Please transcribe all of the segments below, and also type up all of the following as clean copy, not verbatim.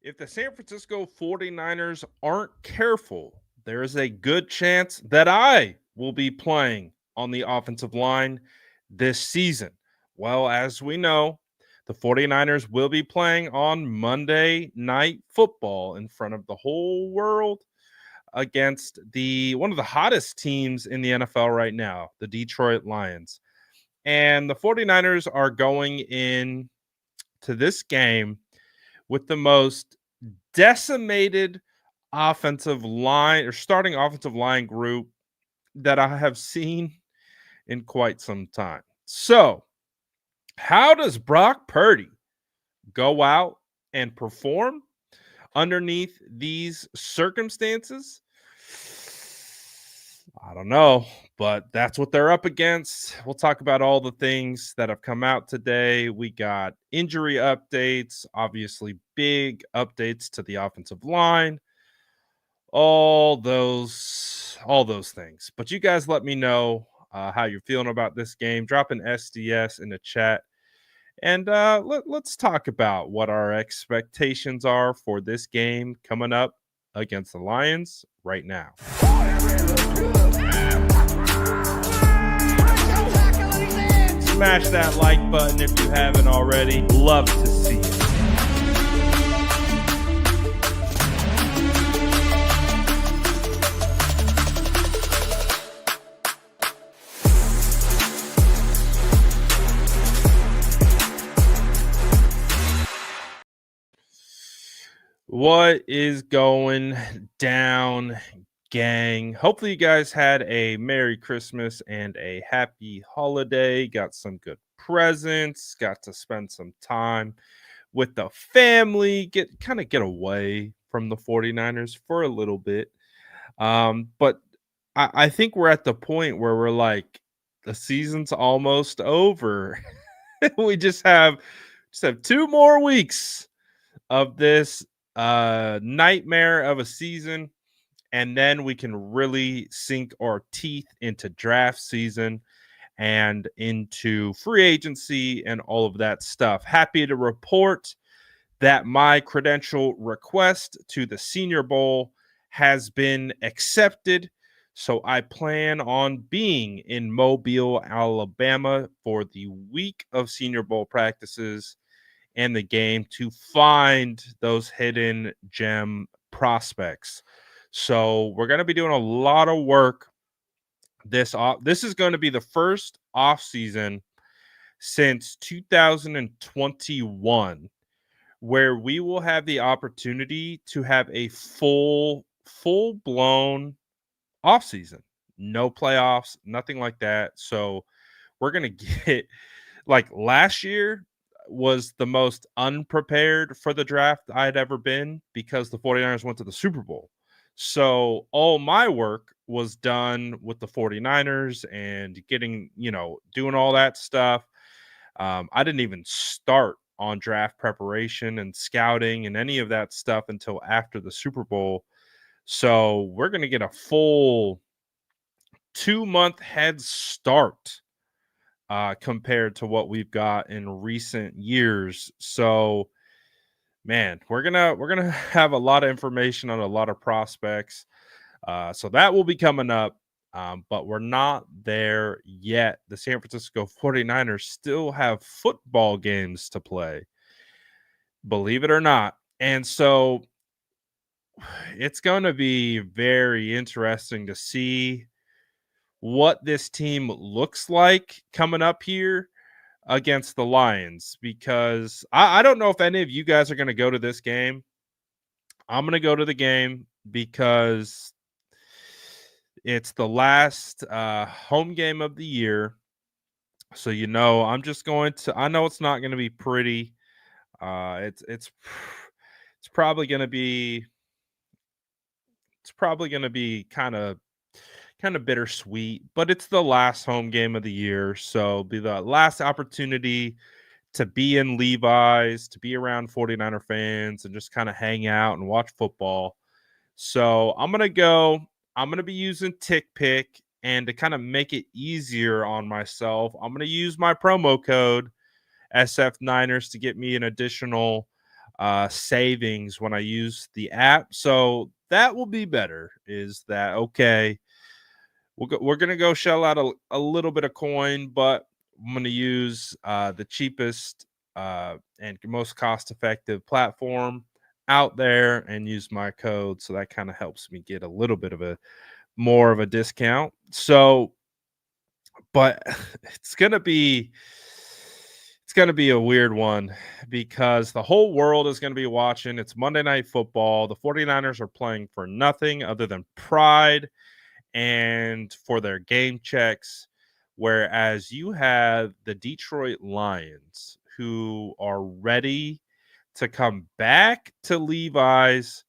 If the San Francisco 49ers aren't careful, there is a good chance that I will be playing on the offensive line this season. Well, as we know, the 49ers will be playing on Monday Night Football in front of the whole world against the one of the hottest teams in the NFL right now, the Detroit Lions. And the 49ers are going in to this game with the most decimated offensive line or starting offensive line group that I have seen in quite some time. So, how does Brock Purdy go out and perform underneath these circumstances? I don't know, but that's what they're up against. We'll talk about all the things that have come out today. We got injury updates, obviously big updates to the offensive line, all those things. But you guys let me know how you're feeling about this game. Drop an SDS in the chat. And let's talk about what our expectations are for this game coming up against the Lions right now. Smash that like button if you haven't already. Love to see it. What is going down, gang? Hopefully you guys had a Merry Christmas and a happy holiday. Got some good presents, got to spend some time with the family, get away from the 49ers for a little bit. But I think we're at the point where we're like, the season's almost over. We just have 2 more weeks of this nightmare of a season, and then we can really sink our teeth into draft season and into free agency and all of that stuff. Happy to report that my credential request to the Senior Bowl has been accepted. So I plan on being in Mobile, Alabama for the week of Senior Bowl practices and the game to find those hidden gem prospects. So we're going to be doing a lot of work this is going to be the first off season since 2021 where we will have the opportunity to have a full blown off season. No playoffs, nothing like that. So we're going to get, like, last year was the most unprepared for the draft I'd ever been because the 49ers went to the Super Bowl. So all my work was done with the 49ers and getting, doing all that stuff. I didn't even start on draft preparation and scouting and any of that stuff until after the Super Bowl. So we're going to get a full 2-month head start compared to what we've got in recent years. So, man, we're gonna have a lot of information on a lot of prospects. So that will be coming up, but we're not there yet. The San Francisco 49ers still have football games to play, believe it or not. And so it's going to be very interesting to see what this team looks like coming up here against the Lions, because I don't know if any of you guys are going to go to this game. I'm going to go to the game because it's the last home game of the year. So, I'm just going to, I know it's not going to be pretty. It's probably going to be, kind of bittersweet, but it's the last home game of the year. So be the last opportunity to be in Levi's, to be around 49er fans and just kind of hang out and watch football. So I'm going to be using TickPick, and to kind of make it easier on myself, I'm going to use my promo code SF Niners to get me an additional savings when I use the app. So that will be better. Is that okay? We're gonna go shell out a little bit of coin, but I'm gonna use the cheapest and most cost effective platform out there and use my code. So that kind of helps me get a little bit of a more of a discount. So, but it's gonna be a weird one because the whole world is gonna be watching. It's Monday Night Football. The 49ers are playing for nothing other than pride and for their game checks. Whereas you have the Detroit Lions who are ready to come back to Levi's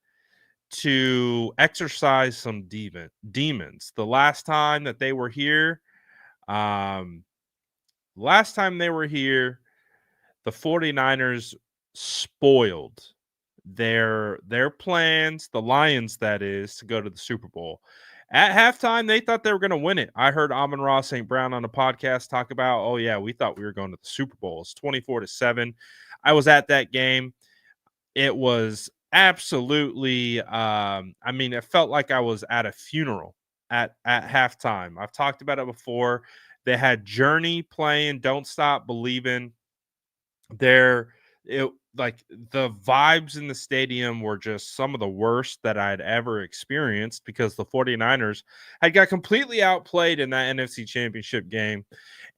to exercise some demons. The um, last time they were here, the 49ers spoiled their plans, the Lions that is, to go to the Super Bowl. At halftime, they thought they were going to win it. I heard Amon-Ra St. Brown on the podcast talk about, oh yeah, we thought we were going to the Super Bowl. It's 24-7. I was at that game. It was absolutely I mean, it felt like I was at a funeral at halftime. I've talked about it before. They had Journey playing Don't Stop Believing. There it like the vibes in the stadium were just some of the worst that I'd ever experienced because the 49ers had got completely outplayed in that NFC Championship game,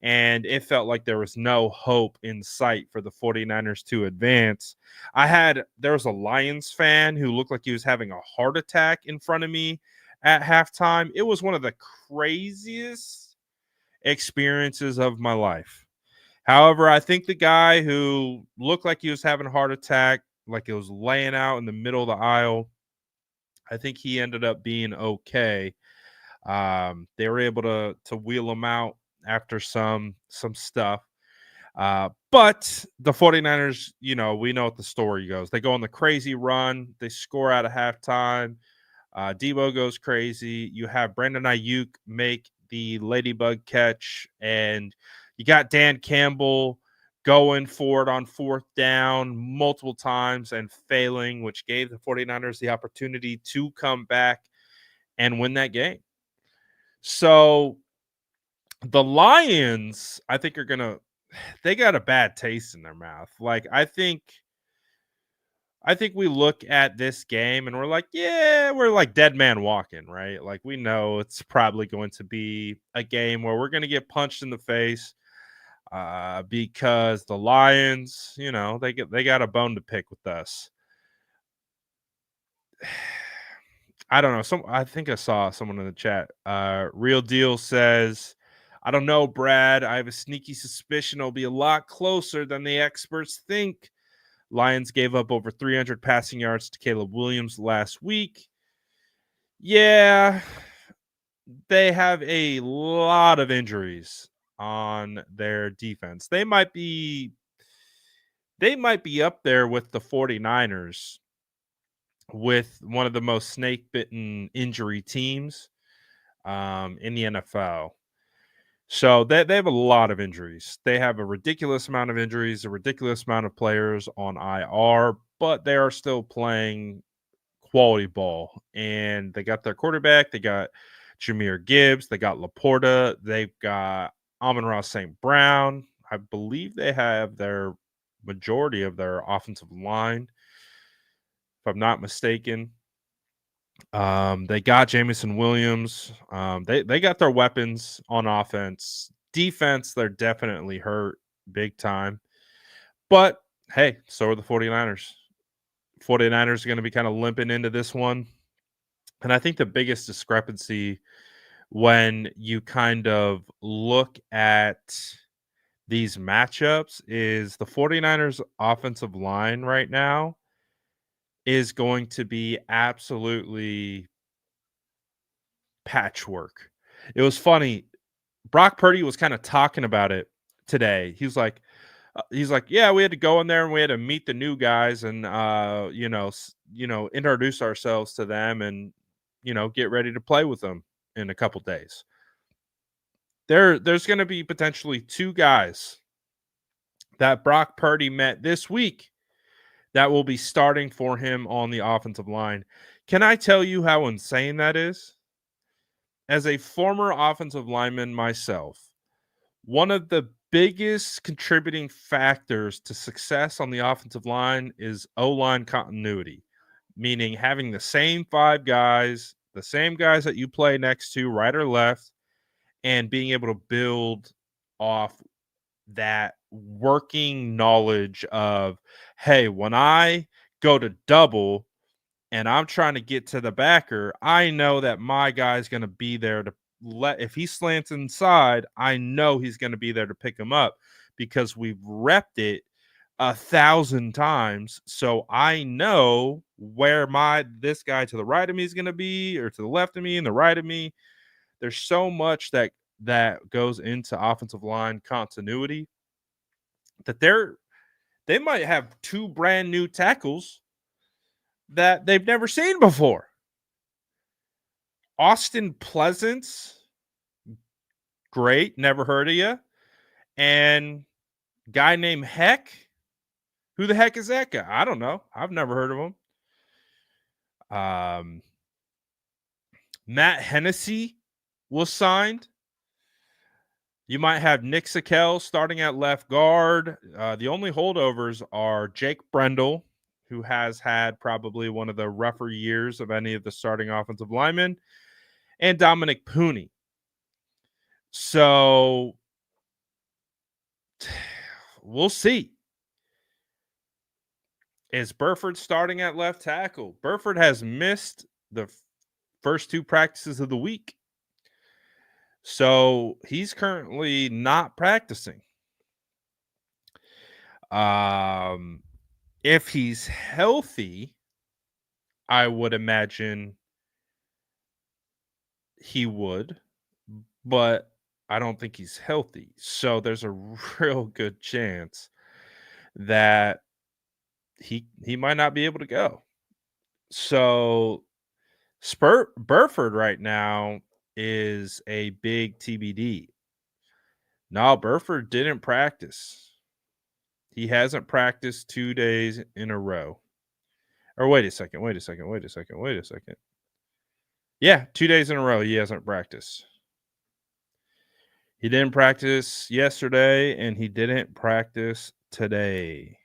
and it felt like there was no hope in sight for the 49ers to advance. There was a Lions fan who looked like he was having a heart attack in front of me at halftime. It was one of the craziest experiences of my life. However, I think the guy who looked like he was having a heart attack, like it was laying out in the middle of the aisle, I think he ended up being okay. They were able to wheel him out after some stuff. But the 49ers, we know what the story goes. They go on the crazy run. They score out of halftime. Debo goes crazy. You have Brandon Ayuk make the ladybug catch, and you got Dan Campbell going for it on fourth down multiple times and failing, which gave the 49ers the opportunity to come back and win that game. So the Lions, I think, they got a bad taste in their mouth. Like, I think we look at this game and we're like, yeah, we're like dead man walking, right? Like, we know it's probably going to be a game where we're going to get punched in the face because the Lions, they got a bone to pick with us. I don't know. I think I saw someone in the chat. Real Deal says, I don't know, Brad. I have a sneaky suspicion it'll be a lot closer than the experts think. Lions gave up over 300 passing yards to Caleb Williams last week. Yeah, they have a lot of injuries on their defense. They might be up there with the 49ers with one of the most snake-bitten injury teams in the NFL. So they have a lot of injuries. They have a ridiculous amount of injuries, a ridiculous amount of players on IR, but they are still playing quality ball. And they got their quarterback. They got Jahmyr Gibbs. They got Laporta. They've got Amon-Ra St. Brown. I believe they have their majority of their offensive line, if I'm not mistaken. They got Jameson Williams. They got their weapons on offense. Defense, they're definitely hurt big time. But hey, so are the 49ers. 49ers are going to be kind of limping into this one. And I think the biggest discrepancy when you kind of look at these matchups is the 49ers offensive line right now is going to be absolutely patchwork. It was funny. Brock Purdy was kind of talking about it today. He's like, yeah, we had to go in there and we had to meet the new guys and introduce ourselves to them and get ready to play with them in a couple days. There's going to be potentially two guys that Brock Purdy met this week that will be starting for him on the offensive line. Can I tell you how insane that is? As a former offensive lineman myself, one of the biggest contributing factors to success on the offensive line is O-line continuity, meaning having the same 5 guys, the same guys that you play next to, right or left, and being able to build off that working knowledge of, hey, when I go to double and I'm trying to get to the backer, I know that my guy's going to be there to if he slants inside, I know he's going to be there to pick him up because we've repped it 1,000 times. So I know where this guy to the right of me is going to be, or to the left of me and the right of me. There's so much that goes into offensive line continuity that they might have 2 brand new tackles that they've never seen before. Austin Pleasance, great, never heard of you. And guy named Heck, who the heck is that guy? I don't know. I've never heard of him. Matt Hennessy was signed. You might have Nick Sakel starting at left guard. The only holdovers are Jake Brendel, who has had probably one of the rougher years of any of the starting offensive linemen, and Dominic Pooney. So we'll see. Is Burford starting at left tackle? Burford has missed the first 2 practices of the week. So he's currently not practicing. If he's healthy, I would imagine he would, but I don't think he's healthy. So there's a real good chance that he might not be able to go. So Burford right now is a big TBD. No, Burford didn't practice. He hasn't practiced 2 days in a row. Or wait a second. Yeah, 2 days in a row he hasn't practiced. He didn't practice yesterday, and he didn't practice today.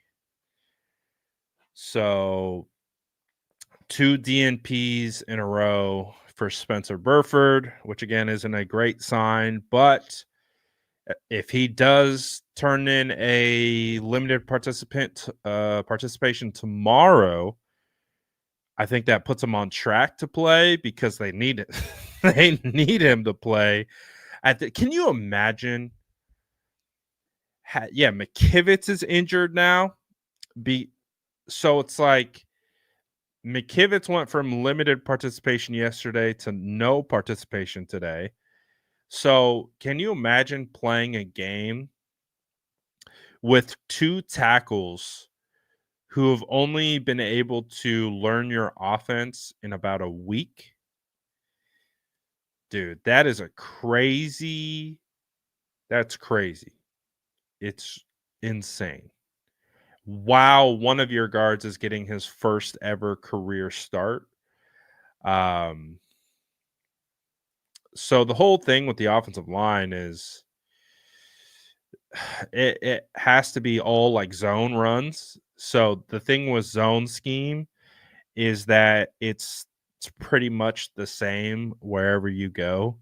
So 2 DNPs in a row for Spencer Burford, which again isn't a great sign. But if he does turn in a limited participation tomorrow, I think that puts him on track to play because they need it. They need him to play. Can you imagine? McKivitz is injured now. So it's like McKivitz went from limited participation yesterday to no participation today. So can you imagine playing a game with 2 tackles who have only been able to learn your offense in about a week? Dude, that's crazy. It's insane. Wow, one of your guards is getting his first ever career start. So the whole thing with the offensive line is it has to be all like zone runs. So the thing with zone scheme is that it's pretty much the same wherever you go.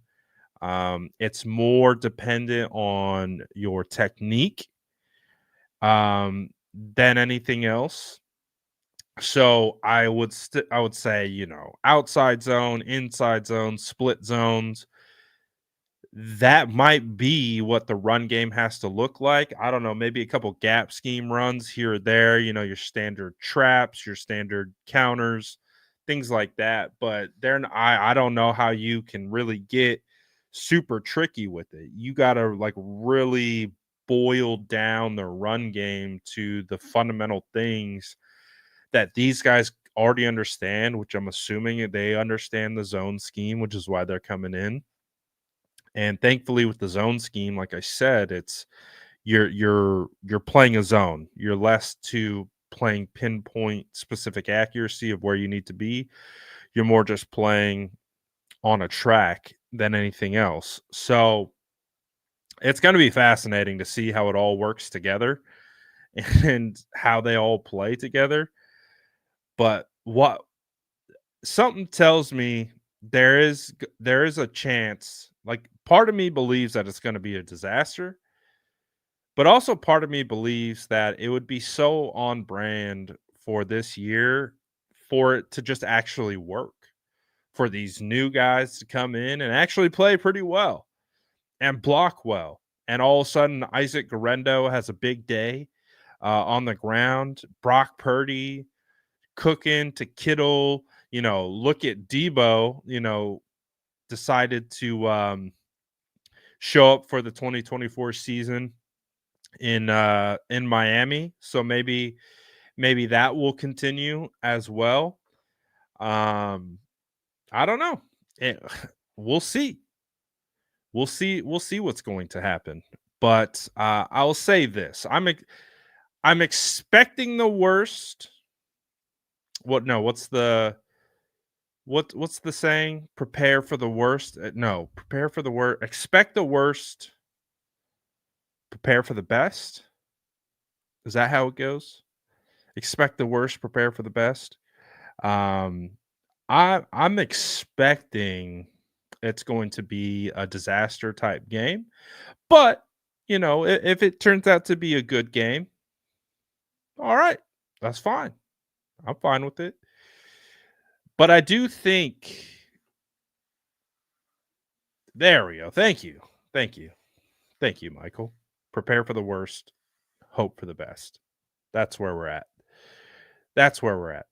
It's more dependent on your technique than anything else. So I would say, outside zone, inside zone, split zones. That might be what the run game has to look like. I don't know, maybe a couple gap scheme runs here or there, your standard traps, your standard counters, things like that. But I don't know how you can really get super tricky with it. You got to like really boil down the run game to the fundamental things that these guys already understand, which I'm assuming they understand the zone scheme, which is why they're coming in. And thankfully with the zone scheme, like I said, it's you're playing a zone. You're less to playing pinpoint specific accuracy of where you need to be. You're more just playing on a track than anything else. So it's going to be fascinating to see how it all works together and how they all play together. But what something tells me there is a chance, like part of me believes that it's going to be a disaster, but also part of me believes that it would be so on brand for this year for it to just actually work, for these new guys to come in and actually play pretty well and block well. And all of a sudden, Isaac Guerrero has a big day on the ground. Brock Purdy cooking to Kittle. Look at Debo, decided to show up for the 2024 season in Miami. So maybe that will continue as well. I don't know. We'll see. We'll see what's going to happen. But I'll say this: I'm expecting the worst. What? No. What's the saying? Prepare for the worst. No, prepare for the worst. Expect the worst. Prepare for the best. Is that how it goes? Expect the worst. Prepare for the best. Um, I'm expecting it's going to be a disaster type game, but if it turns out to be a good game, all right, that's fine. I'm fine with it. But I do think there we go. Thank you. Thank you. Thank you, Michael. Prepare for the worst, hope for the best. That's where we're at. That's where we're at.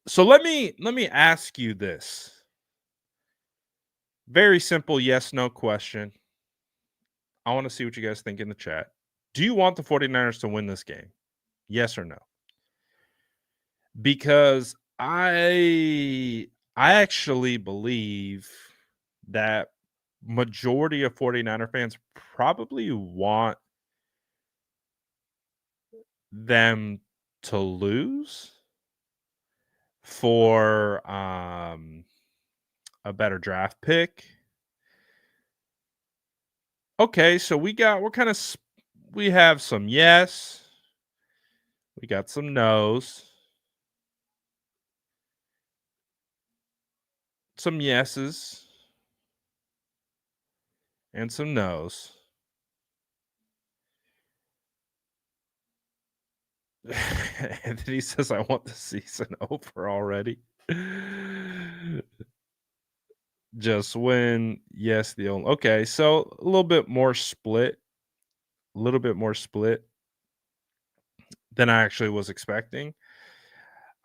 So let me ask you this. Very simple yes no question. I want to see what you guys think in the chat. Do you want the 49ers to win this game? Yes or no? Because I actually believe that majority of 49er fans probably want them to lose for a better draft pick. Okay, so we have some yes, we got some no's, some yeses, and some no's. Anthony says, I want the season over already. Just win. Yes, the only. Okay, so a little bit more split. A little bit more split than I actually was expecting.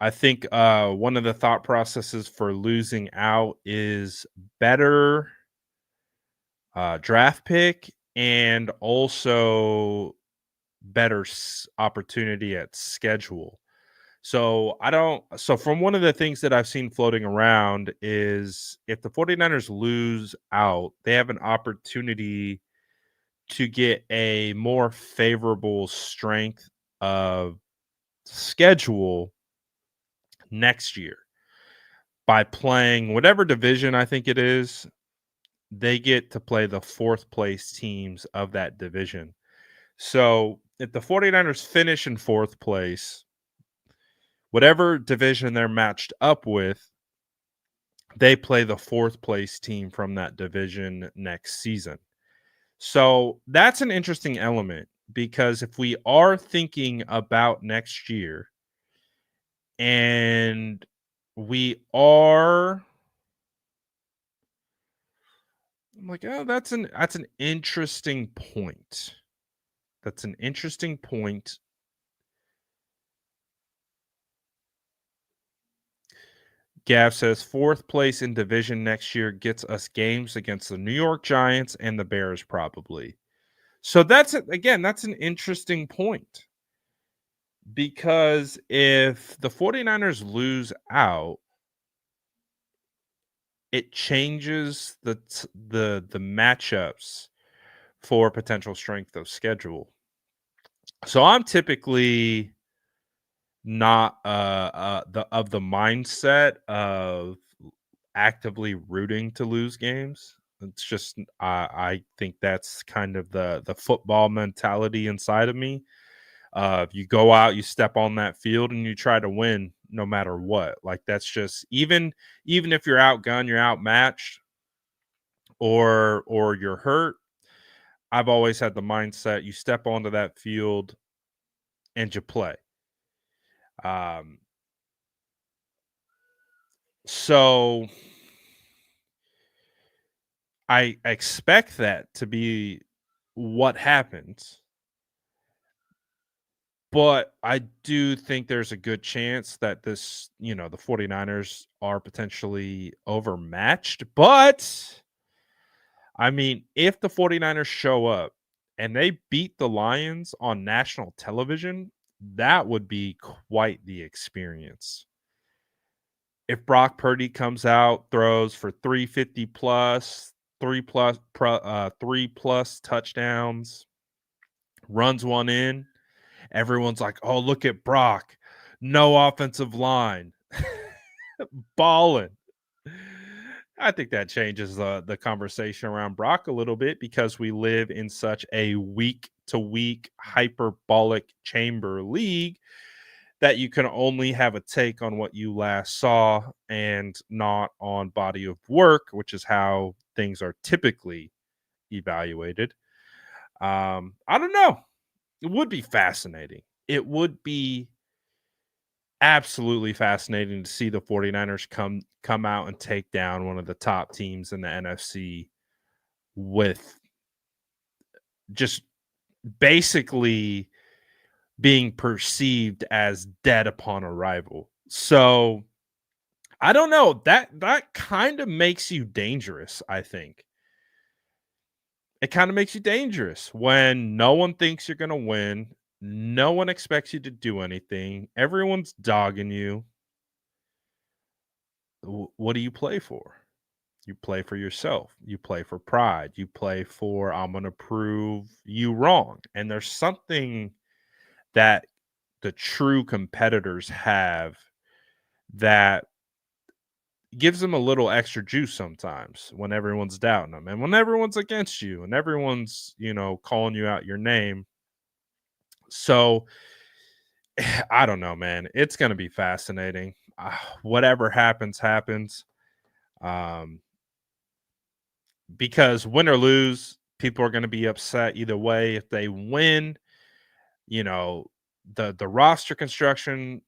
I think one of the thought processes for losing out is better draft pick and also better opportunity at schedule. So from one of the things that I've seen floating around is if the 49ers lose out, they have an opportunity to get a more favorable strength of schedule next year by playing whatever division I think it is. They get to play the fourth place teams of that division. So if the 49ers finish in fourth place, whatever division they're matched up with, they play the fourth place team from that division next season. So that's an interesting element because if we are thinking about next year and we are I'm like, oh, that's an interesting point. That's an interesting point. Gav says fourth place in division next year gets us games against the New York Giants and the Bears, probably. So that's an interesting point. Because if the 49ers lose out, it changes the matchups for potential strength of schedule. So I'm typically not the mindset of actively rooting to lose games. It's just I think that's kind of the football mentality inside of me. You go out, you step on that field, and you try to win no matter what. Like that's just even if you're outgunned, you're outmatched, or you're hurt. I've always had the mindset you step onto that field and you play. Um, so I expect that to be what happens, but I do think there's a good chance that the 49ers are potentially overmatched. But I mean, if the 49ers show up and they beat the Lions on national television, that would be quite the experience. If Brock Purdy comes out, throws for 350 plus, three plus touchdowns, runs one in, everyone's like, "Oh, look at Brock. No offensive line. Balling." I think that changes the conversation around Brock a little bit because we live in such a week to week hyperbolic chamber league that you can only have a take on what you last saw and not on body of work, which is how things are typically evaluated. I don't know. It would be fascinating. It would be absolutely fascinating to see the 49ers come out and take down one of the top teams in the NFC with just basically being perceived as dead upon arrival. So I don't know. That kind of makes you dangerous, I think. It kind of makes you dangerous when no one thinks you're going to win. No one expects you to do anything. Everyone's dogging you. What do you play for? You play for yourself. You play for pride. You play for I'm going to prove you wrong. And there's something that the true competitors have that gives them a little extra juice sometimes when everyone's doubting them and when everyone's against you and everyone's, calling you out your name. So I don't know, man. It's going to be fascinating. Whatever happens, happens. Um, because win or lose, people are going to be upset either way. If they win, you know, the roster construction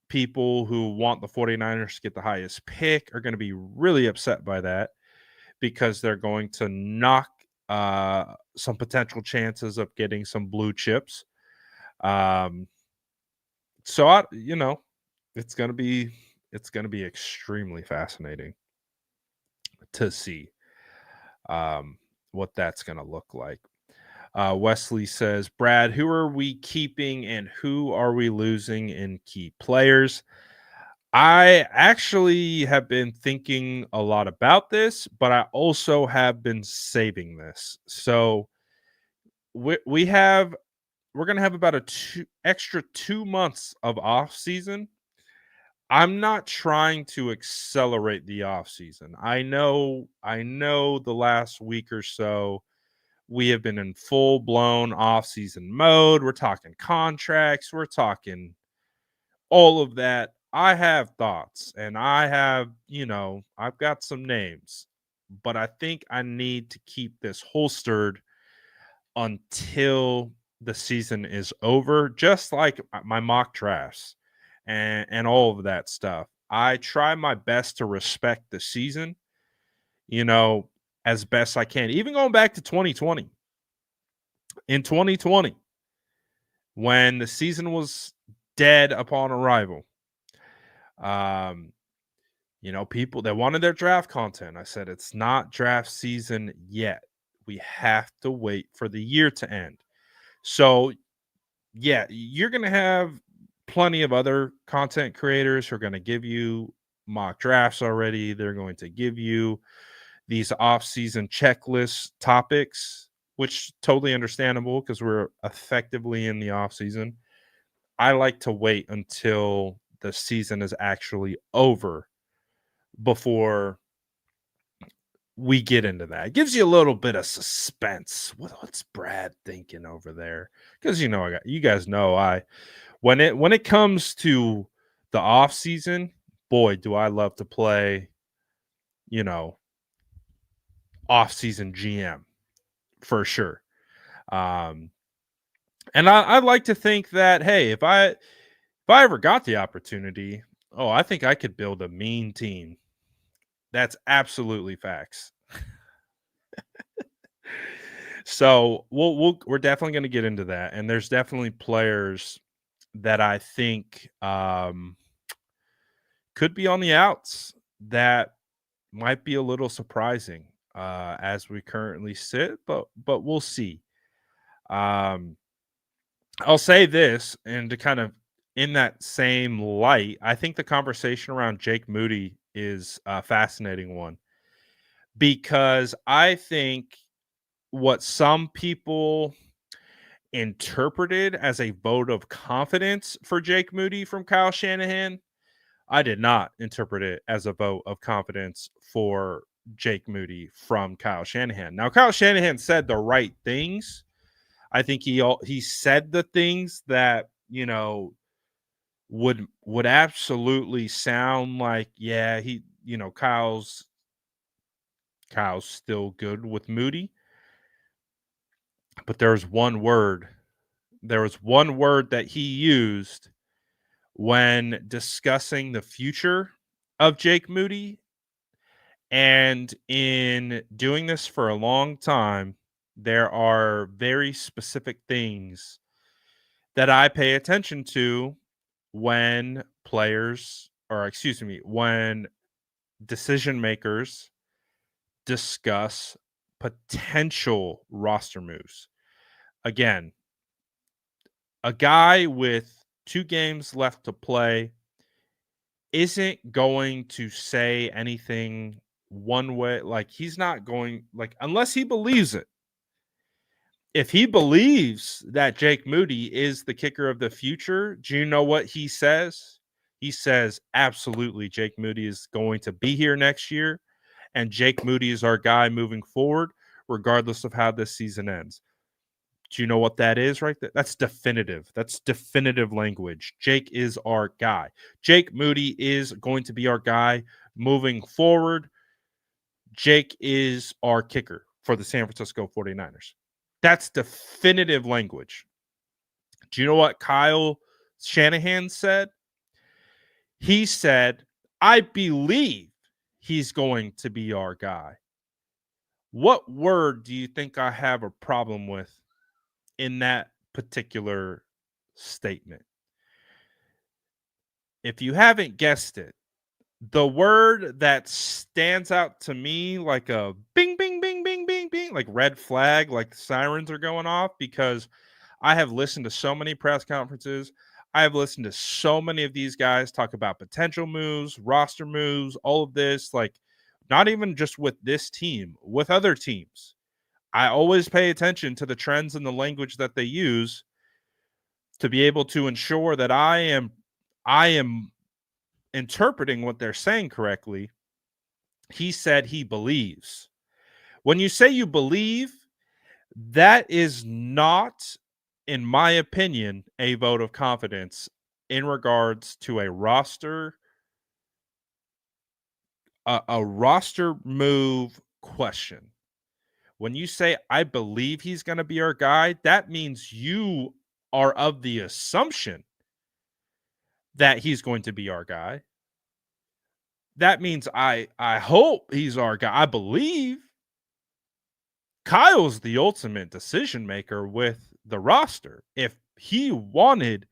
people who want the 49ers to get the highest pick are going to be really upset by that because they're going to knock some potential chances of getting some blue chips. Um, so it's going to be extremely fascinating to see um, what that's going to look like. Wesley says, Brad, who are we keeping and who are we losing in key players? I actually have been thinking a lot about this, but I also have been saving this. So we're going to have about extra 2 months of off season. I'm not trying to accelerate the off season. I know the last week or so we have been in full blown off season mode. We're talking contracts, we're talking all of that. I have thoughts and I've got some names, but I think I need to keep this holstered until the season is over, just like my mock drafts and all of that stuff. I try my best to respect the season, you know, as best I can. Even going back to 2020. In 2020, when the season was dead upon arrival, um, people they wanted their draft content. I said it's not draft season yet. We have to wait for the year to end. So yeah, you're going to have plenty of other content creators who are going to give you mock drafts already. They're going to give you these off-season checklist topics, which totally understandable because we're effectively in the off-season. I like to wait until the season is actually over before we get into that. It gives you a little bit of suspense. What's Brad thinking over there? Because you guys know when it comes to the off season, boy, do I love to play, you know, off season GM for sure. Um, and I like to think that, hey, if I ever got the opportunity, oh, I think I could build a mean team. That's absolutely facts. So we're definitely going to get into that, and there's definitely players that I think could be on the outs that might be a little surprising as we currently sit, but we'll see. Um, I'll say this, and to kind of in that same light, I think the conversation around Jake Moody is a fascinating one because I think what some people interpreted as a vote of confidence for Jake Moody from Kyle Shanahan, I did not interpret it as a vote of confidence for Jake Moody from Kyle Shanahan. Now, Kyle Shanahan said the right things. I think he said the things that would absolutely sound like, yeah, Kyle's still good with Moody, but there was one word that he used when discussing the future of Jake Moody. And in doing this for a long time, there are very specific things that I pay attention to when when decision makers discuss potential roster moves. Again, a guy with 2 games left to play isn't going to say anything one way. Like, he's not going, like, unless he believes it. If he believes that Jake Moody is the kicker of the future, do you know what he says? He says, absolutely, Jake Moody is going to be here next year, and Jake Moody is our guy moving forward, regardless of how this season ends. Do you know what that is right there? That's definitive. That's definitive language. Jake is our guy. Jake Moody is going to be our guy moving forward. Jake is our kicker for the San Francisco 49ers. That's definitive language. Do you know what Kyle Shanahan said? He said, I believe he's going to be our guy. What word do you think I have a problem with in that particular statement? If you haven't guessed it, the word that stands out to me like a bing, bing, bing, bing, bing, bing, like red flag, like the sirens are going off, because I have listened to so many press conferences. I have listened to so many of these guys talk about potential moves, roster moves, all of this, like not even just with this team, with other teams. I always pay attention to the trends and the language that they use to be able to ensure that I am interpreting what they're saying correctly. He said he believes. When you say you believe, that is not, in my opinion, a vote of confidence in regards to a roster move question. When you say I believe he's going to be our guy, that means you are of the assumption that he's going to be our guy. That means I hope he's our guy. I believe Kyle's the ultimate decision maker with the roster. If he wanted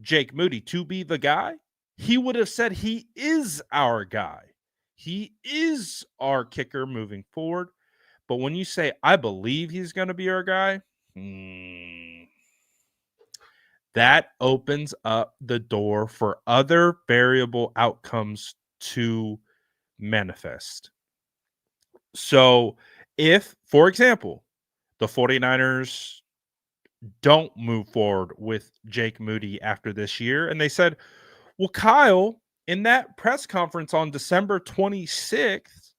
Jake Moody to be the guy, he would have said he is our guy. He is our kicker moving forward. But when you say, I believe he's going to be our guy, that opens up the door for other variable outcomes to manifest. So if, for example, the 49ers don't move forward with Jake Moody after this year. And they said, well, Kyle, in that press conference on December 26th,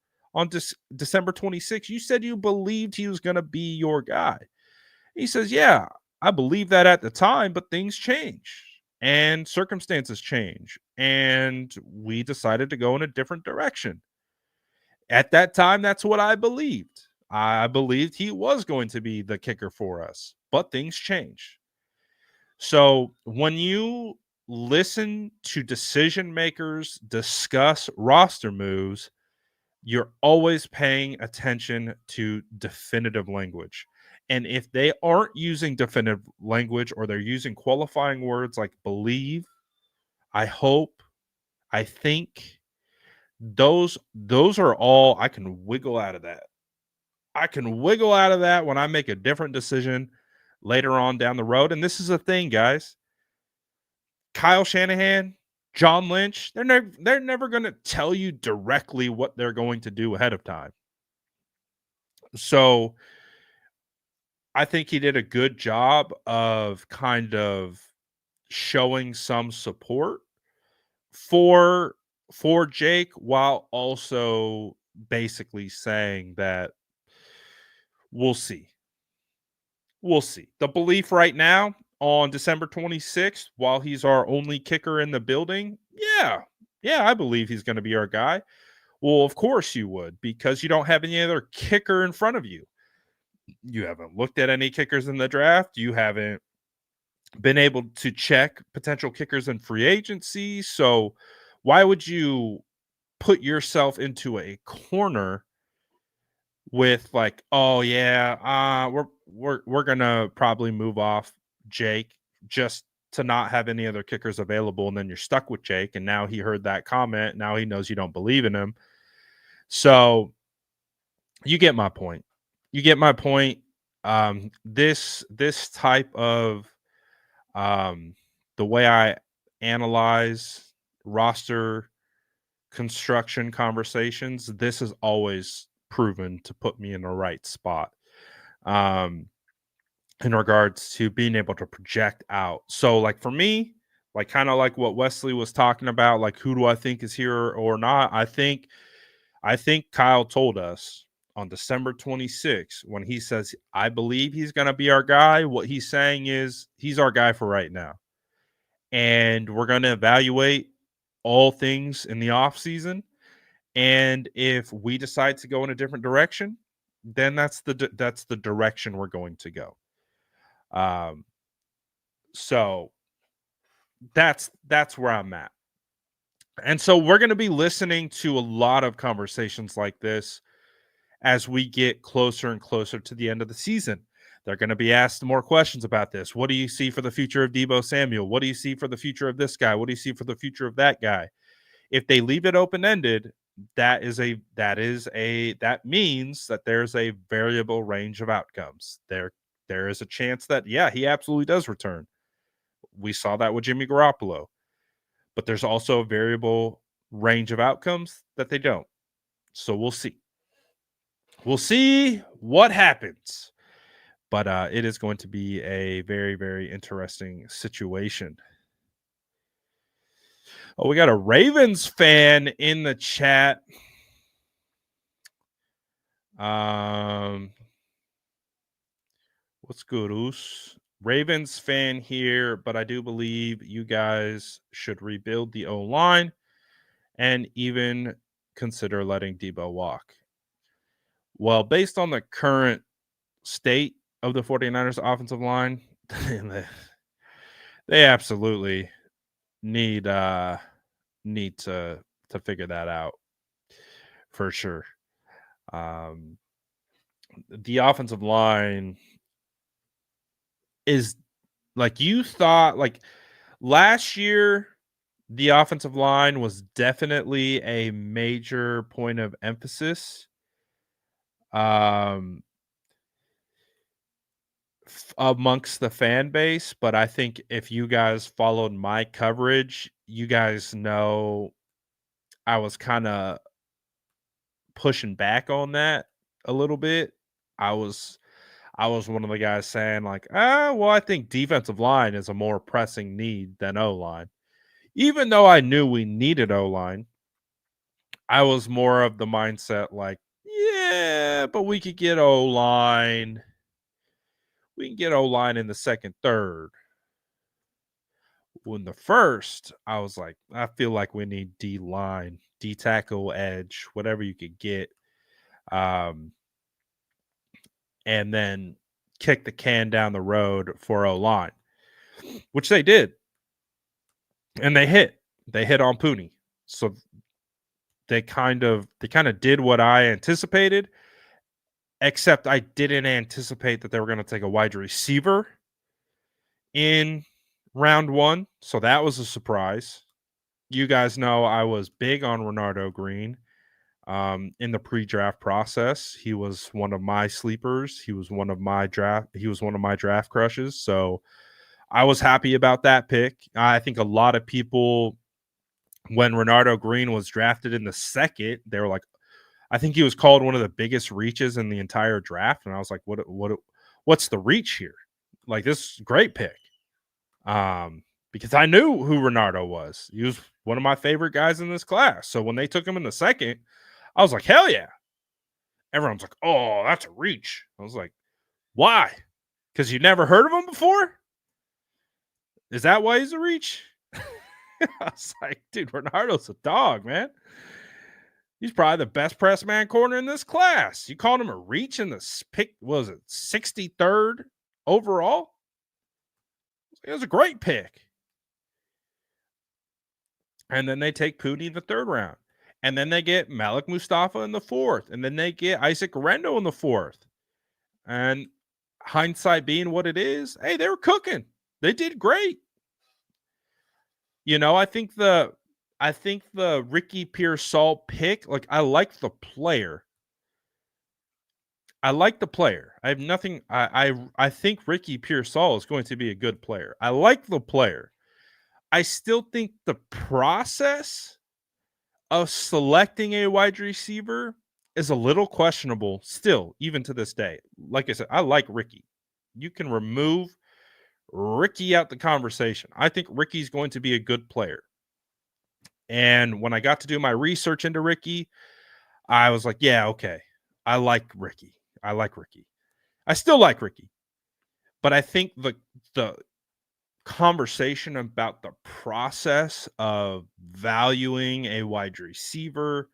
December 26th, you said you believed he was going to be your guy. He says, yeah, I believe that at the time, but things change and circumstances change. And we decided to go in a different direction. At that time, that's what I believed. I believed he was going to be the kicker for us, but things change. So when you listen to decision makers discuss roster moves, you're always paying attention to definitive language. And if they aren't using definitive language or they're using qualifying words like believe, I hope, I think, those are all I can wiggle out of that. I can wiggle out of that when I make a different decision later on down the road. And this is the thing, guys. Kyle Shanahan, John Lynch, they're never going to tell you directly what they're going to do ahead of time. So I think he did a good job of kind of showing some support for Jake while also basically saying that we'll see. We'll see. The belief right now on December 26th, while he's our only kicker in the building, yeah. Yeah, I believe he's going to be our guy. Well, of course you would, because you don't have any other kicker in front of you. You haven't looked at any kickers in the draft. You haven't been able to check potential kickers in free agency. So why would you put yourself into a corner with like, oh yeah, we're gonna probably move off Jake just to not have any other kickers available, and then you're stuck with Jake, and now he heard that comment. Now he knows you don't believe in him. So you get my point. You get my point. This type of the way I analyze roster construction conversations, this has always proven to put me in the right spot um, in regards to being able to project out. So, like for me, like kind of like what Wesley was talking about, like who do I think is here or not? I think Kyle told us on December 26th when he says, I believe he's going to be our guy. What he's saying is he's our guy for right now. And we're going to evaluate all things in the offseason. And if we decide to go in a different direction, then that's the direction we're going to go. So that's where I'm at. And so we're going to be listening to a lot of conversations like this as we get closer and closer to the end of the season. They're going to be asked more questions about this. What do you see for the future of Deebo Samuel? What do you see for the future of this guy? What do you see for the future of that guy? If they leave it open-ended, that means that there's a variable range of outcomes. There is a chance that, yeah, he absolutely does return. We saw that with Jimmy Garoppolo. But there's also a variable range of outcomes that they don't. So we'll see. We'll see what happens. But it is going to be a very, very interesting situation. Oh, we got a Ravens fan in the chat. What's good, Oos? Ravens fan here, but I do believe you guys should rebuild the O-line and even consider letting Deebo walk. Well, based on the current state of the 49ers offensive line, they absolutely need to figure that out for sure. The offensive line is like you thought, like last year, the offensive line was definitely a major point of emphasis. Amongst the fan base, but I think if you guys followed my coverage, you guys know I was kind of pushing back on that a little bit. I was I was one of the guys saying like, well, I think defensive line is a more pressing need than O-line. Even though I knew we needed O-line, I was more of the mindset like, yeah, but we could get O-line. We can get O-line in the second, third. When the first, I was like, I feel like we need D-line, D-tackle, edge, whatever you could get. And then kick the can down the road for O-line, which they did. And they hit on Pooney. So they kind of did what I anticipated, except I didn't anticipate that they were going to take a wide receiver in round 1. So that was a surprise. You guys know I was big on Renardo Green in the pre-draft process. He was one of my sleepers. He was one of my draft crushes. So I was happy about that pick. I think a lot of people, when Renardo Green was drafted in the second, they were like, I think he was called one of the biggest reaches in the entire draft. And I was like, what's the reach here? Like, this is a great pick. Because I knew who Renardo was. He was one of my favorite guys in this class. So when they took him in the second, I was like, hell yeah. Everyone's like, oh, that's a reach. I was like, why? Because you never heard of him before? Is that why he's a reach? I was like, dude, Renardo's a dog, man. He's probably the best press man corner in this class. You called him a reach in the pick, was it 63rd overall? It was a great pick. And then they take Pooney in the 3rd round. And then they get Malik Mustafa in the 4th. And then they get Isaac Rendo in the 4th. And hindsight being what it is, hey, they were cooking. They did great. You know, I think the Ricky Pearsall pick, like, I like the player. I have nothing. I think Ricky Pearsall is going to be a good player. I like the player. I still think the process of selecting a wide receiver is a little questionable still, even to this day. Like I said, I like Ricky. You can remove Ricky out the conversation. I think Ricky's going to be a good player. And when I got to do my research into Ricky, I was like, yeah, okay. I like Ricky. I still like Ricky. But I think the conversation about the process of valuing a wide receiver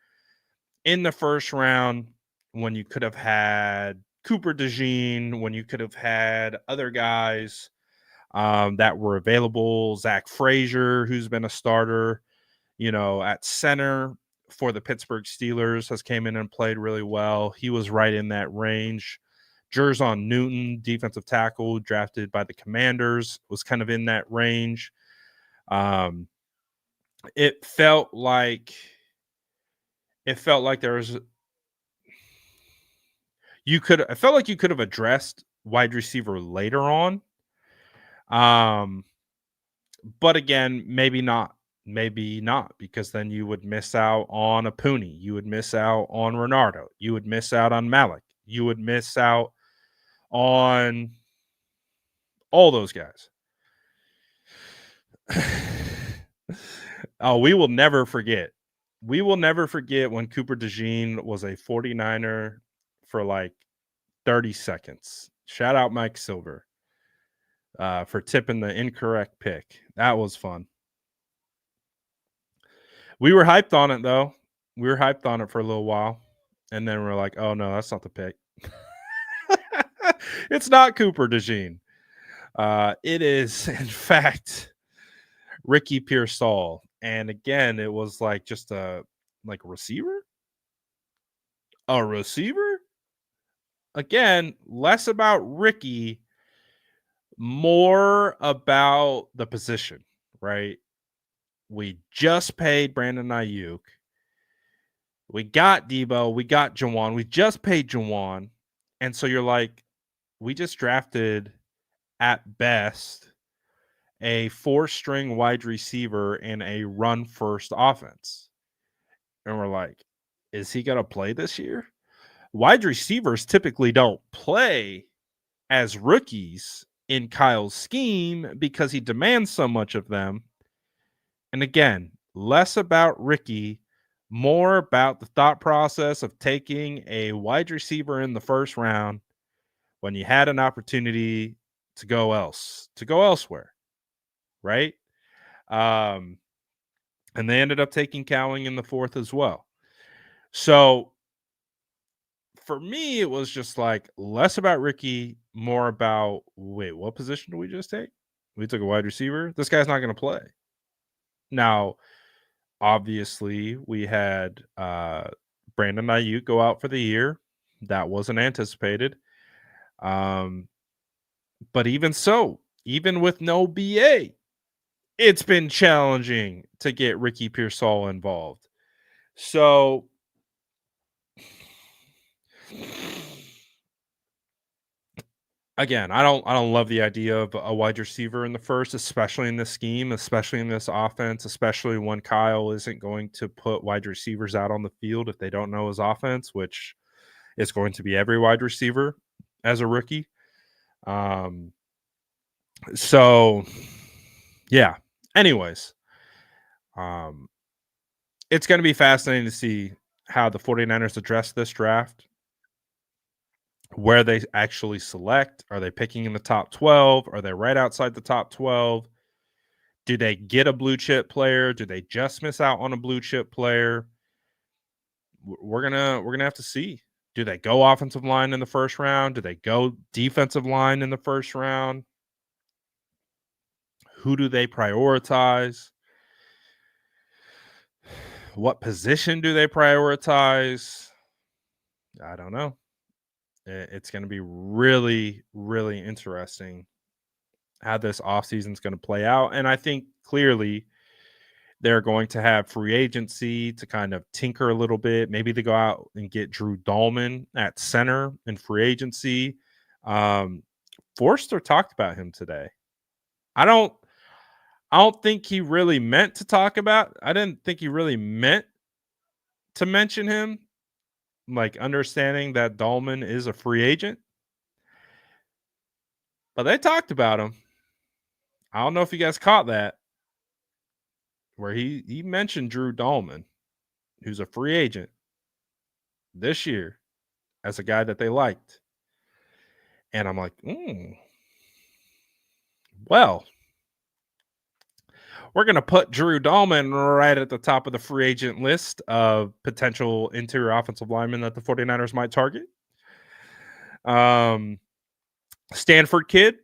in the first round, when you could have had Cooper DeJean, when you could have had other guys that were available, Zach Frazier, who's been a starter, at center for the Pittsburgh Steelers, has came in and played really well. He was right in that range. Jerzon Newton, defensive tackle, drafted by the Commanders, was kind of in that range. It felt like there was you could have addressed wide receiver later on. But again, maybe not, because then you would miss out on a Pooney, you would miss out on Renardo, you would miss out on Malik, you would miss out on all those guys. Oh, we will never forget when Cooper DeJean was a 49er for like 30 seconds. Shout out Mike Silver for tipping the incorrect pick. That was fun. We were hyped on it, though. We were hyped on it for a little while. And then we're like, oh, no, that's not the pick. It's not Cooper DeJean. It is, in fact, Ricky Pearsall. And again, it was like just a receiver. A receiver? Again, less about Ricky, more about the position, right? We just paid Brandon Ayuk. We got Debo. We got Jawan. We just paid Jawan. And so you're like, we just drafted, at best, a 4-string wide receiver in a run-first offense. And we're like, is he going to play this year? Wide receivers typically don't play as rookies in Kyle's scheme because he demands so much of them. And again, less about Ricky, more about the thought process of taking a wide receiver in the first round when you had an opportunity to go elsewhere, right? Um, and they ended up taking Cowling in the fourth as well. So for me, it was just like less about Ricky, more about wait, what position did we just take? We took a wide receiver. This guy's not going to play. Now, obviously, we had Brandon Ayuk go out for the year. That wasn't anticipated. Um, but even so, even with no BA, it's been challenging to get Ricky Pearsall involved. So again, I don't love the idea of a wide receiver in the first, especially in this scheme, especially in this offense, especially when Kyle isn't going to put wide receivers out on the field if they don't know his offense, which is going to be every wide receiver as a rookie. Um so yeah. Anyways, um it's going to be fascinating to see how the 49ers address this draft, where they actually select. Are they picking in the top 12? Are they right outside the top 12? Do they get a blue chip player? Do they just miss out on a blue chip player? We're gonna have to see. Do they go offensive line in the first round? Do they go defensive line in the first round? Who do they prioritize? What position do they prioritize? I don't know. It's going to be really, really interesting how this offseason is going to play out. And I think clearly they're going to have free agency to kind of tinker a little bit. Maybe they go out and get Drew Dahlman at center in free agency. Um, Forster talked about him today. I don't think he really meant to talk about. I didn't think he really meant to mention him, like understanding that Dahlman is a free agent. But they talked about him. I don't know if you guys caught that, where he mentioned Drew Dahlman, who's a free agent this year, as a guy that they liked. And I'm like, well, we're going to put Drew Dahlman right at the top of the free agent list of potential interior offensive linemen that the 49ers might target. Stanford kid,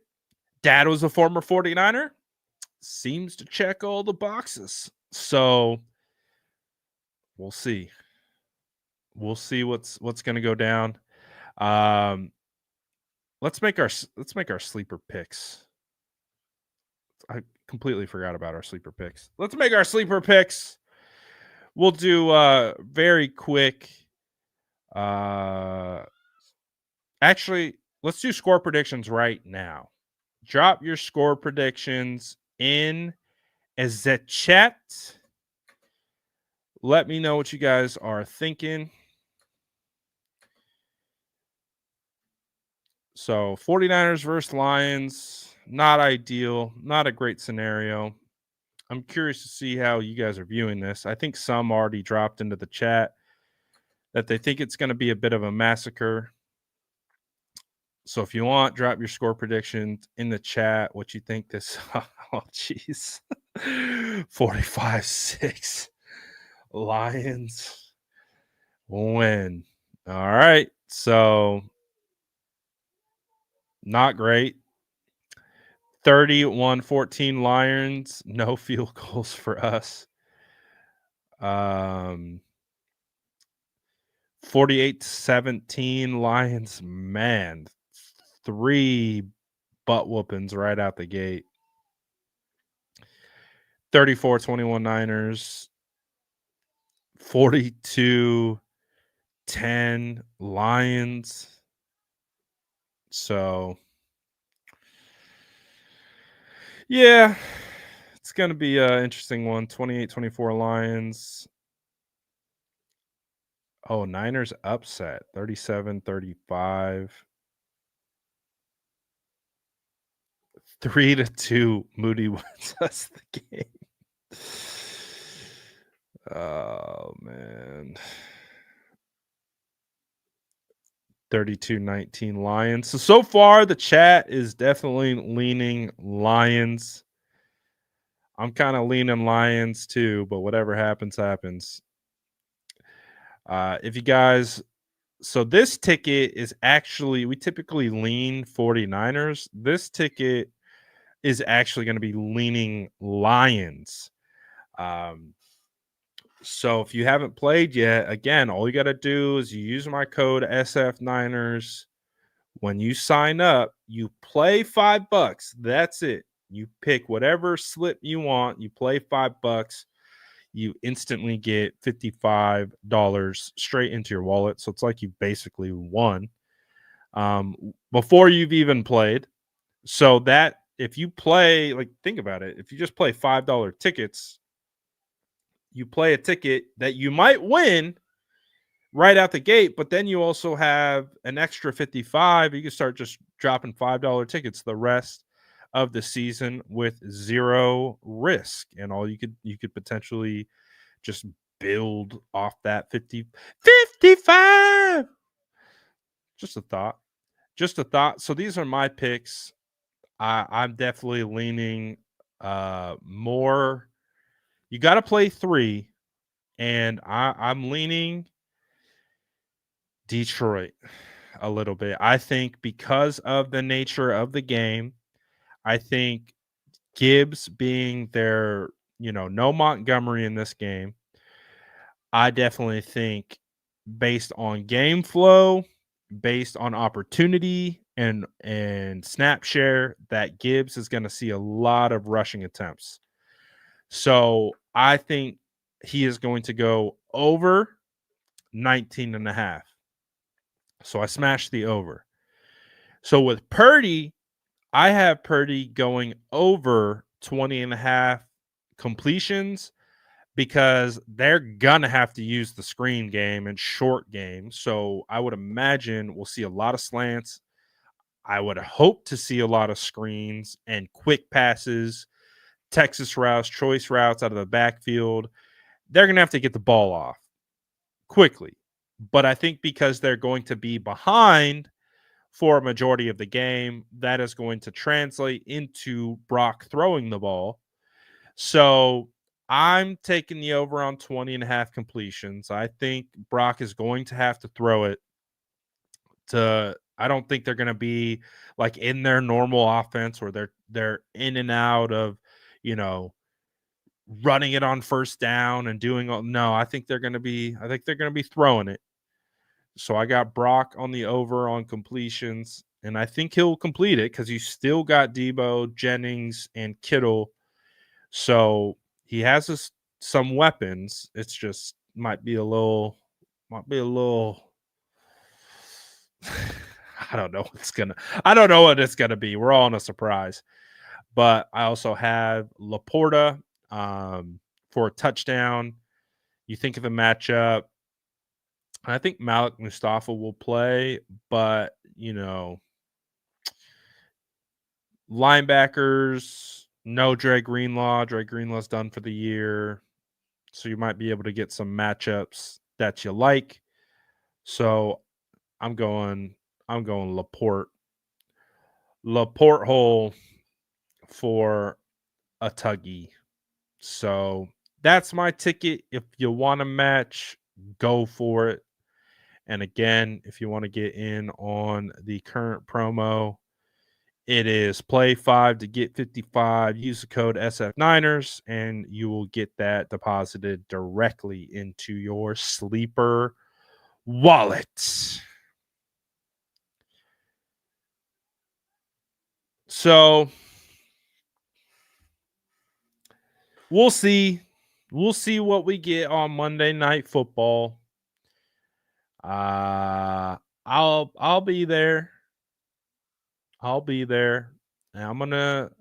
dad was a former 49er, seems to check all the boxes. So we'll see. We'll see what's going to go down. Let's make our sleeper picks. I completely forgot about our sleeper picks. Let's make our sleeper picks. We'll do very quick. Actually, let's do score predictions right now. Drop your score predictions in as the chat. Let me know what you guys are thinking. So 49ers versus Lions, not ideal, not a great scenario. I'm curious to see how you guys are viewing this. I think some already dropped into the chat that they think it's going to be a bit of a massacre. So if you want, drop your score predictions in the chat. What you think this? Oh, jeez. 45-6. Lions win. All right. So not great. 31-14 Lions. No field goals for us. 48-17 Lions. Man, 3 butt whoopings right out the gate. 34-21 Niners. 42-10 Lions. So yeah, it's going to be an interesting one. 28-24 Lions. Oh, Niners upset. 37-35. 3-2, Moody wins us the game. Oh, man. 32-19 Lions. So far, the chat is definitely leaning Lions. I'm kind of leaning Lions too, but whatever happens, happens. If you guys, so this ticket is actually, we typically lean 49ers. This ticket is actually going to be leaning Lions. So if you haven't played yet, again, all you got to do is you use my code SF9ers. When you sign up, you play $5. That's it. You pick whatever slip you want. You play $5. You instantly get $55 straight into your wallet. So it's like you basically won before you've even played. So that if you play, like, think about it. If you just play $5 tickets, you play a ticket that you might win right out the gate, but then you also have an extra 55. You can start just dropping $5 tickets the rest of the season with zero risk. And all you could potentially just build off that 55. Just a thought. Just a thought. So these are my picks. I'm definitely leaning more. You got to play 3, and I'm leaning Detroit a little bit. I think because of the nature of the game, I think Gibbs being their, no Montgomery in this game, I definitely think based on game flow, based on opportunity and snap share, that Gibbs is going to see a lot of rushing attempts. So I think he is going to go over 19 and a half. So I smashed the over. So with Purdy, I have Purdy going over 20 and a half completions because they're going to have to use the screen game and short game. So I would imagine we'll see a lot of slants. I would hope to see a lot of screens and quick passes, Texas routes, choice routes out of the backfield. They're going to have to get the ball off quickly. But I think because they're going to be behind for a majority of the game, that is going to translate into Brock throwing the ball. So I'm taking the over on 20 and a half completions. I think Brock is going to have to throw it I don't think they're going to be like in their normal offense where they're in and out of, running it on first down and doing all. No, I think they're going to be throwing it. So I got Brock on the over on completions, and I think he'll complete it because he's still got Debo, Jennings, and Kittle. So he has some weapons. It's just might be a little. I don't know what it's gonna be. We're all in a surprise. But I also have Laporta for a touchdown. You think of the matchup. I think Malik Mustafa will play, but linebackers, no Dre Greenlaw. Dre Greenlaw's done for the year. So you might be able to get some matchups that you like. So I'm going Laporte hole for a tuggy. So that's my ticket. If you want to match, go for it. And again, if you want to get in on the current promo, it is play 5 to get 55. Use the code SF9ers, and you will get that deposited directly into your sleeper wallet. So we'll see. We'll see what we get on Monday Night Football. I'll be there. I'll be there. And I'm gonna,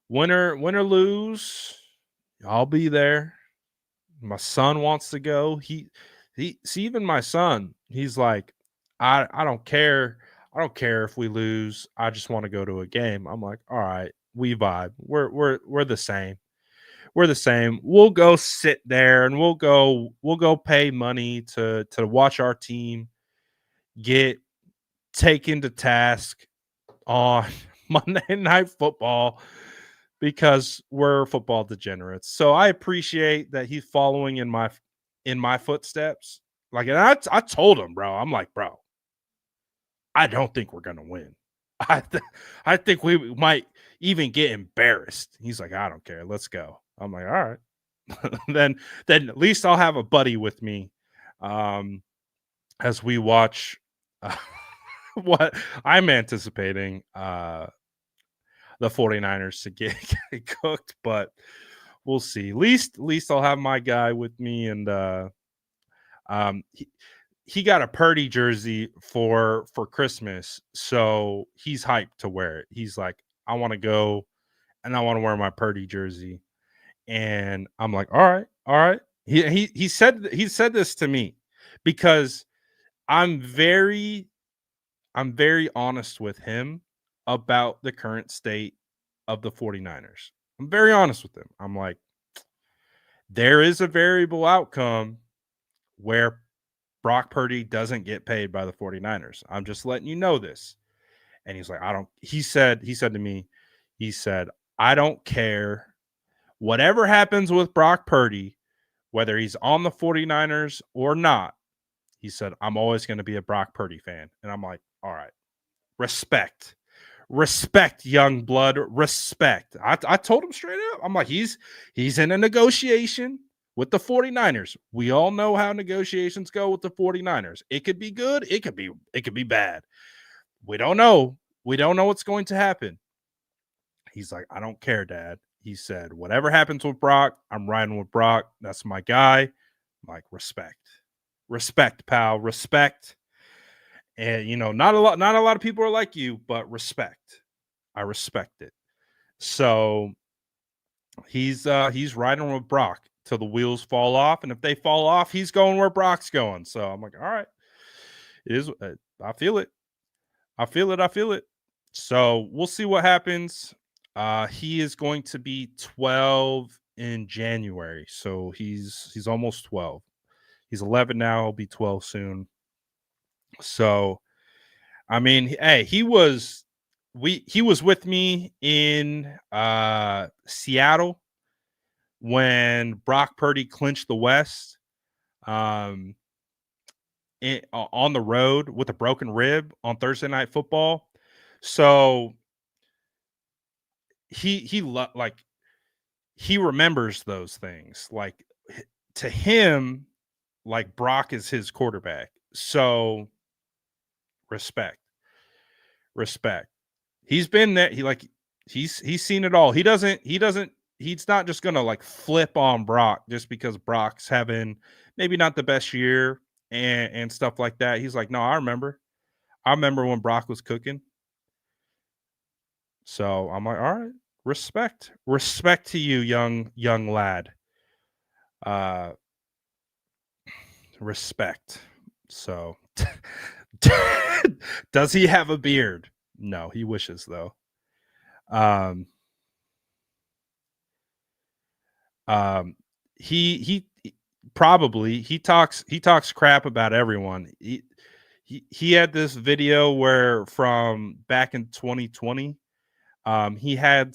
win or lose, I'll be there. My son wants to go. He see, even my son, he's like, I don't care. I don't care if we lose. I just want to go to a game. I'm like, all right, we vibe. We're the same. We're the same. We'll go sit there and we'll go pay money to watch our team get taken to task on Monday Night Football because we're football degenerates. So I appreciate that he's following in my footsteps. Like, and I told him, bro, I'm like, bro, I don't think we're gonna win. I think we might even get embarrassed. He's like, I don't care. Let's go. I'm like, all right. then at least I'll have a buddy with me um, as we watch uh, what I'm anticipating the 49ers to get cooked, but we'll see. At least I'll have my guy with me, and um, he got a Purdy jersey for Christmas, so he's hyped to wear it. He's like, I want to go and I want to wear my Purdy jersey, and I'm like, all right, all right. He said this to me because I'm very I'm very honest with him about the current state of the 49ers. I'm very honest with him. I'm like, there is a variable outcome where Brock Purdy doesn't get paid by the 49ers. I'm just letting you know this. And he's like, I don't, he said to me, he said, I don't care. Whatever happens with Brock Purdy, whether he's on the 49ers or not, he said, I'm always going to be a Brock Purdy fan. And I'm like, all right, respect. Respect, young blood. Respect. I told him straight up. I'm like, he's in a negotiation with the 49ers. We all know how negotiations go with the 49ers. It could be good, it could be bad. We don't know. We don't know what's going to happen. He's like, I don't care, Dad. He said, whatever happens with Brock, I'm riding with Brock. That's my guy. I'm like, respect. Respect, pal. Respect. And not a lot of people are like you, but respect. I respect it. So he's riding with Brock till the wheels fall off, and if they fall off, he's going where Brock's going. So I'm like, all right, it is. I feel it. I feel it. I feel it. So we'll see what happens. He is going to be 12 in January, so he's almost 12. He's 11 now. He'll be 12 soon. So I mean, hey, he was with me in Seattle when Brock Purdy clinched the West um, on the road with a broken rib on Thursday Night Football. So like he remembers those things. Like to him, like Brock is his quarterback. So respect, respect. He's been there. He's seen it all. He's not just gonna like flip on Brock just because Brock's having maybe not the best year and stuff like that. He's like, no, I remember. I remember when Brock was cooking. So I'm like, all right, respect. Respect to you, young lad. Uh respect. So does he have a beard? No, he wishes though. Um Um, he probably he talks crap about everyone. He had this video where from back in 2020, he had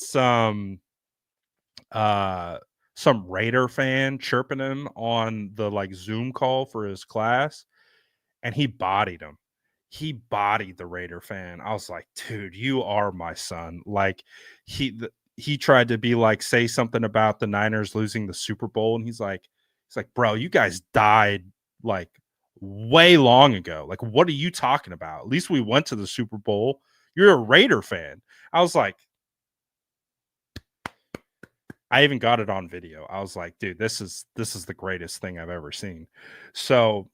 uh some Raider fan chirping him on the like Zoom call for his class, and he bodied him. He bodied the Raider fan. I was like, dude, you are my son. Like he tried to be like say something about the Niners losing the Super Bowl, and he's like, bro, you guys died like way long ago. Like, what are you talking about? At least we went to the Super Bowl. You're a Raider fan. I was like, I even got it on video. I was like, dude, this is the greatest thing I've ever seen. So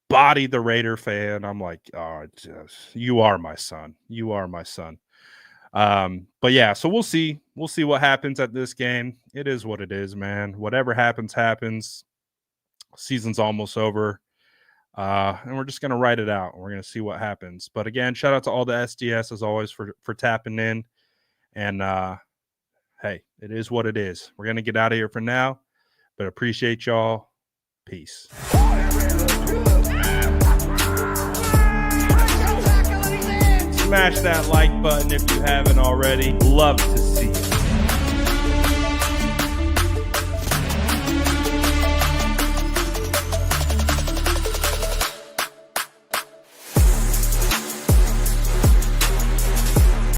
body the Raider fan. I'm like, oh, you are my son. You are my son. But yeah, so we'll see. We'll see what happens at this game. It is what it is, man. Whatever happens, happens. Season's almost over. And we're just going to write it out. We're going to see what happens. But again, shout out to all the SDS as always for tapping in. And hey, it is what it is. We're going to get out of here for now, but appreciate y'all. Peace. Smash that like button if you haven't already. Love to see